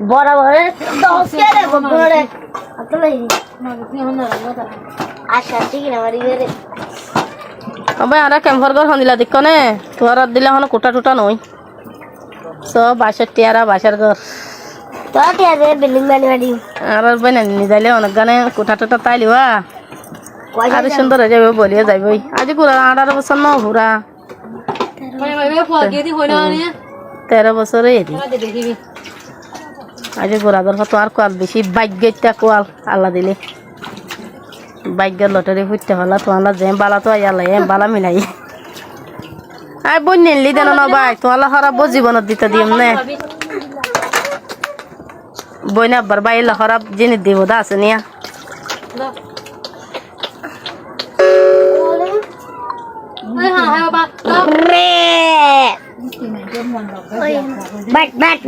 বড় বড় দশ কে রে বড় আতলে আশা ঠিক না মারি রে আবে আরা ক্যাম্পার ঘর হন্দিলা দিকনে তোর দিলা হন কোটা টোটা নই সব 62 আরা 22 ঘর তো টিয়া দে বিল্ডিং বানি বানি আর বনে নি যাইলে অনেক গানে কোটা টোটা তাইলিবা আর সুন্দর হয়ে যাবে বলিয়ে যাইবই আজ পুরা 18 বছর ন পুরা 13 বছরে এদি আজ গোরাদর কত আর কোয়াল বেশি ভাগ্যটা কোয়াল আল্লাহ দিলে ভাগ্যের লটারি ফুটতে হলা তোমালা যে বালা তো আইয়ালে বালা মিলাই আই বই নিলি দেন না ভাই তোমালা খারাপ জীবনত দিতে দিম নে বই না আব্বার বাইলা খারাপ জিনিস দিব দা আছে নিয়া বাট বাট